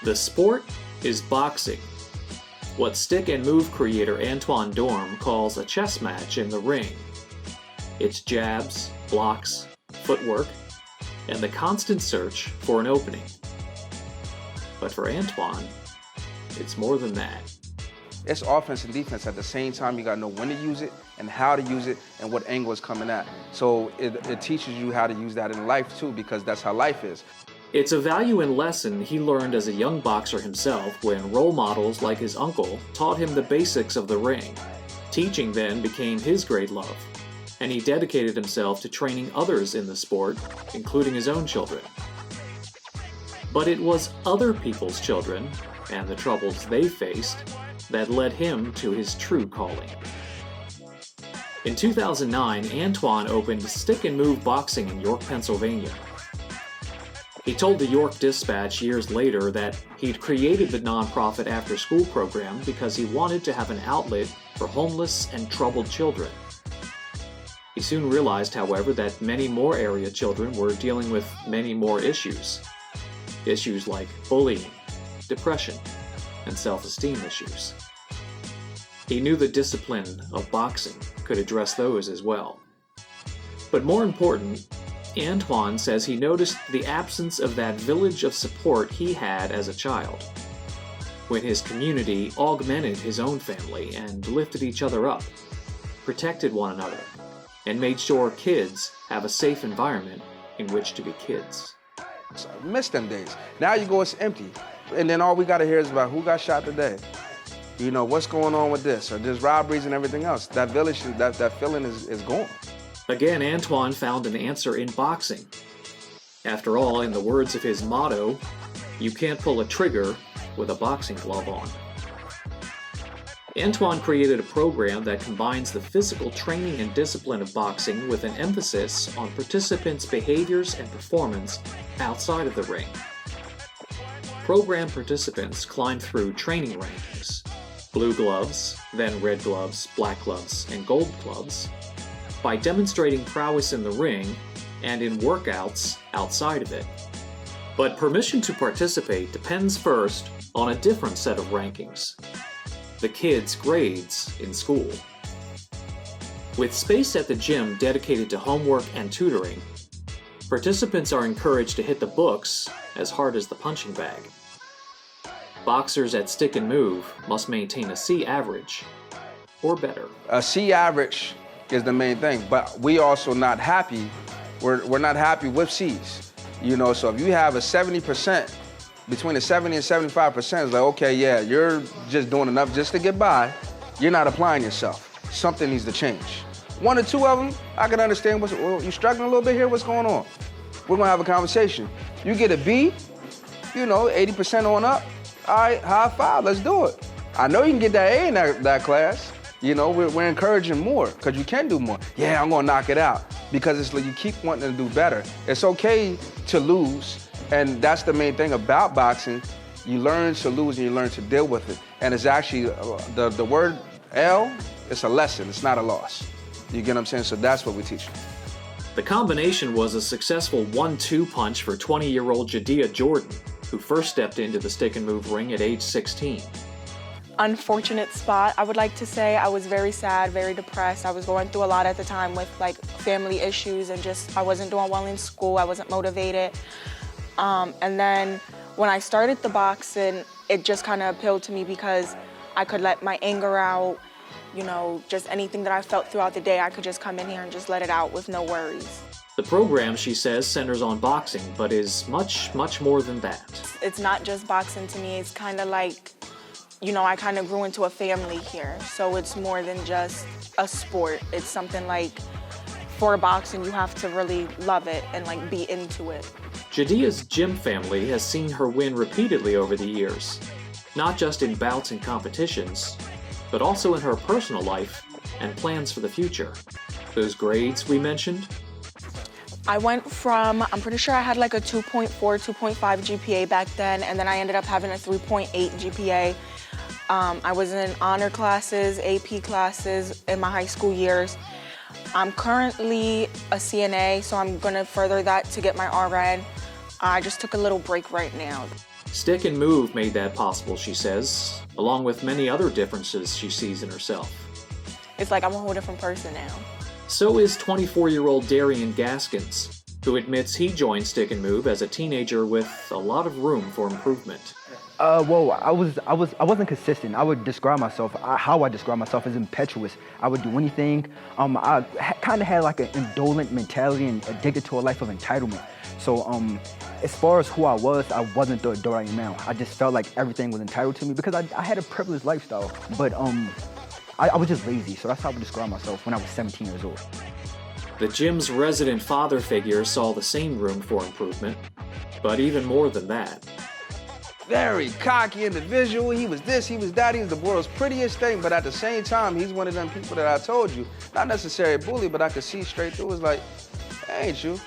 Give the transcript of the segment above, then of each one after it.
The sport is boxing, what Stick and Move creator Antoine Dorme calls a chess match in the ring. It's jabs, blocks, footwork, and the constant search for an opening. But for Antoine, it's more than that. It's offense and defense at the same time. You gotta know when to use it and how to use it and what angle it's coming at. So it teaches you how to use that in life too, because that's how life is. It's a value and lesson he learned as a young boxer himself when role models like his uncle taught him the basics of the ring. Teaching then became his great love, and he dedicated himself to training others in the sport, including his own children. But it was other people's children, and the troubles they faced, that led him to his true calling. In 2009, Antoine opened Stick and Move Boxing in York, Pennsylvania. He told the York Dispatch years later that he'd created the nonprofit after-school program because he wanted to have an outlet for homeless and troubled children. He soon realized, however, that many more area children were dealing with many more issues. Issues like bullying, depression, and self-esteem issues. He knew the discipline of boxing could address those as well. But more important, Antoine says he noticed the absence of that village of support he had as a child, when his community augmented his own family and lifted each other up, protected one another, and made sure kids have a safe environment in which to be kids. So I miss them days. Now you go, it's empty. And then all we gotta hear is about who got shot today. You know, what's going on with this? Or there's robberies and everything else. That village, that feeling is gone. Again, Antoine found an answer in boxing. After all, in the words of his motto, you can't pull a trigger with a boxing glove on. Antoine created a program that combines the physical training and discipline of boxing with an emphasis on participants' behaviors and performance outside of the ring. Program participants climb through training rankings, blue gloves, then red gloves, black gloves, and gold gloves, by demonstrating prowess in the ring and in workouts outside of it. But permission to participate depends first on a different set of rankings: the kids' grades in school. With space at the gym dedicated to homework and tutoring, participants are encouraged to hit the books as hard as the punching bag. Boxers at Stick and Move must maintain a C average, or better. A C average is the main thing, but we also not happy. We're not happy with C's. You know, so if you have a 70%, between a 70 and 75%, it's like, okay, yeah, you're just doing enough just to get by. You're not applying yourself. Something needs to change. One or two of them, I can understand you're struggling a little bit here, what's going on? We're gonna have a conversation. You get a B, you know, 80% on up, all right, high five, let's do it. I know you can get that A in that class. You know, we're encouraging more, because you can do more. Yeah, I'm gonna knock it out, because it's like you keep wanting to do better. It's okay to lose, and that's the main thing about boxing. You learn to lose and you learn to deal with it. And it's actually, the word L, it's a lesson, it's not a loss. You get what I'm saying? So that's what we teach. The combination was a successful 1-2 punch for 20-year-old Jadiah Jordan, who first stepped into the Stick and Move ring at age 16. Unfortunate spot, I would like to say. I was very sad, very depressed. I was going through a lot at the time with like family issues and just I wasn't doing well in school. I wasn't motivated. And then when I started the boxing, it just kind of appealed to me because I could let my anger out, you know, just anything that I felt throughout the day, I could just come in here and just let it out with no worries. The program, she says, centers on boxing, but is much, much more than that. It's not just boxing to me. It's kind of like, you know, I kind of grew into a family here. So it's more than just a sport. It's something like, for boxing, you have to really love it and like be into it. Jadiah's gym family has seen her win repeatedly over the years, not just in bouts and competitions, but also in her personal life and plans for the future. Those grades we mentioned? I went from, I'm pretty sure I had like a 2.4, 2.5 GPA back then, and then I ended up having a 3.8 GPA. I was in honor classes, AP classes in my high school years. I'm currently a CNA, so I'm gonna further that to get my RN. I just took a little break right now. Stick and Move made that possible, she says, along with many other differences she sees in herself. It's like I'm a whole different person now. So is 24-year-old Darian Gaskins, who admits he joined Stick and Move as a teenager with a lot of room for improvement. Well, I wasn't consistent. I would describe myself, how I describe myself as impetuous. I would do anything. I kind of had like an indolent mentality and addicted to a life of entitlement. So as far as who I wasn't the adult I am now. I just felt like everything was entitled to me because I had a privileged lifestyle. But I was just lazy, so that's how I would describe myself when I was 17 years old. The gym's resident father figure saw the same room for improvement, but even more than that. Very cocky individual. He was this, he was that. He was the world's prettiest thing, but at the same time, he's one of them people that I told you, not necessarily a bully, but I could see straight through. It was like, that ain't you.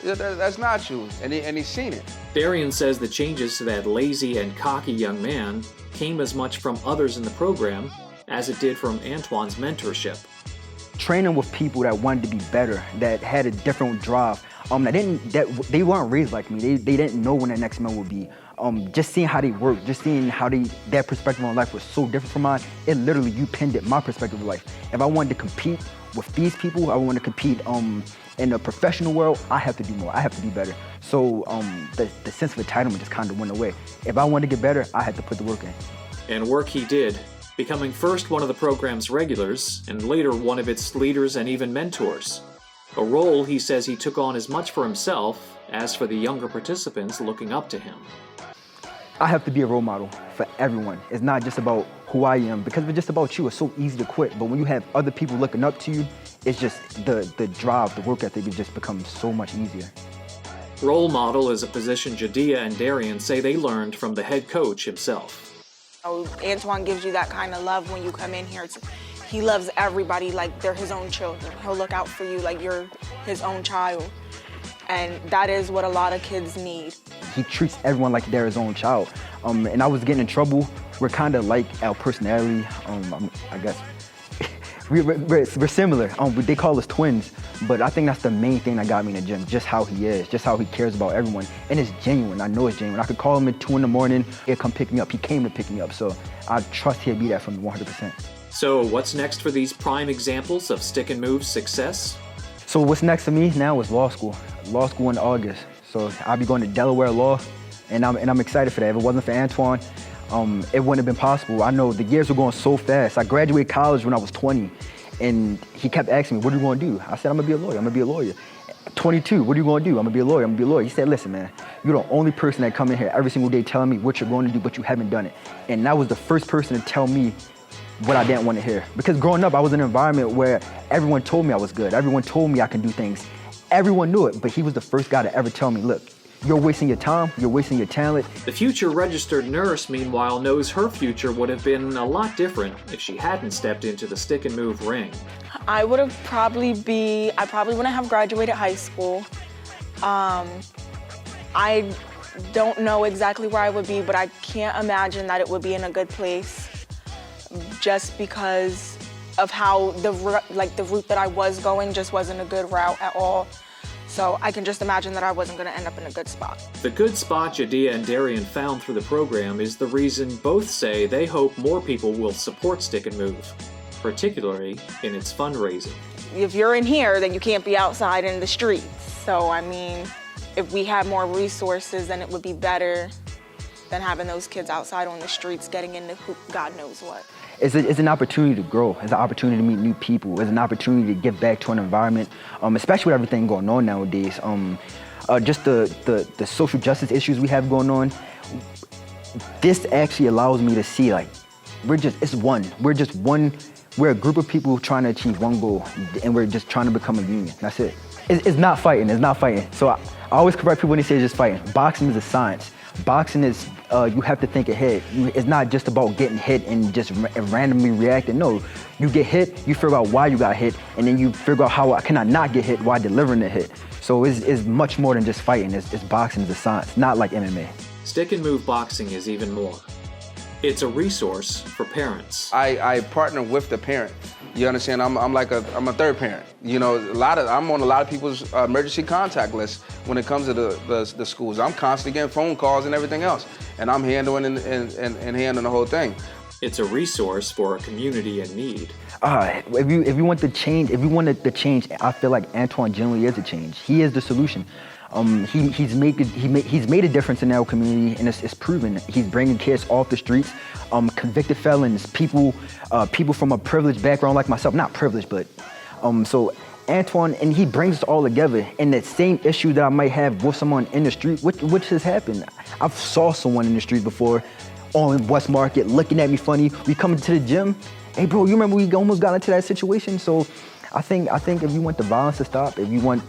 That's not you. And he's seen it. Darian says the changes to that lazy and cocky young man came as much from others in the program as it did from Antoine's mentorship. Training with people that wanted to be better, that had a different drive, they weren't raised like me. They didn't know when their next meal would be. Just seeing how they work, just seeing how their perspective on life was so different from mine, it literally upended my perspective of life. If I wanted to compete with these people, I wanted to compete in the professional world, I have to do more, I have to be better. So the sense of entitlement just kind of went away. If I wanted to get better, I had to put the work in. And work he did, becoming first one of the program's regulars, and later one of its leaders and even mentors. A role he says he took on as much for himself as for the younger participants looking up to him. I have to be a role model for everyone. It's not just about who I am, because if it's just about you, it's so easy to quit. But when you have other people looking up to you, it's just the drive, the work ethic, it just becomes so much easier. Role model is a position Jadea and Darian say they learned from the head coach himself. Antoine gives you that kind of love when you come in here. He loves everybody like they're his own children. He'll look out for you like you're his own child. And that is what a lot of kids need. He treats everyone like they're his own child. And I was getting in trouble. We're kind of like our personality. I guess we're similar. They call us twins, but I think that's the main thing that got me in the gym, just how he is, just how he cares about everyone. And it's genuine, I know it's genuine. I could call him at 2 in the morning, he'd come pick me up. He came to pick me up, so I trust he'll be there for me 100%. So what's next for these prime examples of Stick and Move's success? So what's next for me now is law school in August. So I'll be going to Delaware Law, and I'm excited for that. If it wasn't for Antoine, it wouldn't have been possible. I know the years were going so fast. I graduated college when I was 20, and he kept asking me, what are you going to do? I said, I'm going to be a lawyer, I'm going to be a lawyer. 22, what are you going to do? I'm going to be a lawyer, I'm going to be a lawyer. He said, listen, man, you're the only person that come in here every single day telling me what you're going to do, but you haven't done it. And that was the first person to tell me what I didn't want to hear. Because growing up, I was in an environment where everyone told me I was good. Everyone told me I can do things. Everyone knew it, but he was the first guy to ever tell me, look, you're wasting your time, you're wasting your talent. The future registered nurse, meanwhile, knows her future would have been a lot different if she hadn't stepped into the Stick and Move ring. I probably wouldn't have graduated high school. I don't know exactly where I would be, but I can't imagine that it would be in a good place just because of how the route that I was going just wasn't a good route at all. So I can just imagine that I wasn't going to end up in a good spot. The good spot Jadea and Darian found through the program is the reason both say they hope more people will support Stick and Move, particularly in its fundraising. If you're in here, then you can't be outside in the streets. So, I mean, if we had more resources, then it would be better than having those kids outside on the streets getting into God knows what. It's an opportunity to grow. It's an opportunity to meet new people. It's an opportunity to give back to an environment, especially with everything going on nowadays. Just the social justice issues we have going on. This actually allows me to see, like, we're one. We're a group of people trying to achieve one goal, and we're just trying to become a union. That's it. It's not fighting. It's not fighting. So I always correct people when they say it's just fighting. Boxing is a science. Boxing is, you have to think ahead. It's not just about getting hit and just randomly reacting. No, you get hit, you figure out why you got hit, and then you figure out how can I not get hit while delivering the hit. So it's much more than just fighting. It's boxing is a science, not like MMA. Stick and Move Boxing is even more. It's a resource for parents. I partner with the parent. You understand? I'm I'm a third parent. You know, I'm on a lot of people's emergency contact list when it comes to the schools. I'm constantly getting phone calls and everything else, and I'm handling and handling the whole thing. It's a resource for a community in need. If you want to change, if you wanted to change, I feel like Antoine generally is a change. He is the solution. He's made a difference in our community, and it's proven. He's bringing kids off the streets, convicted felons, people from a privileged background like myself. Not privileged, but so Antoine, and he brings us all together. And that same issue that I might have with someone in the street, which has happened. I've saw someone in the street before, on West Market, looking at me funny. We come to the gym. Hey, bro, you remember we almost got into that situation? So I think if you want the violence to stop, if you want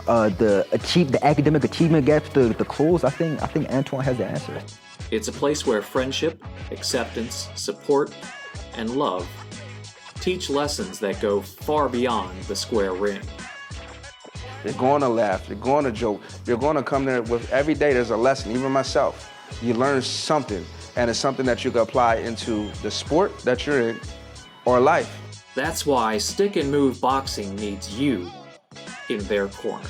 the academic achievement gaps to close, I think Antoine has the answer. It's a place where friendship, acceptance, support, and love teach lessons that go far beyond the square ring. You're going to laugh, you're going to joke, you're going to come there with every day there's a lesson, even myself. You learn something, and it's something that you can apply into the sport that you're in or life. That's why Stick and Move Boxing needs you in their corner.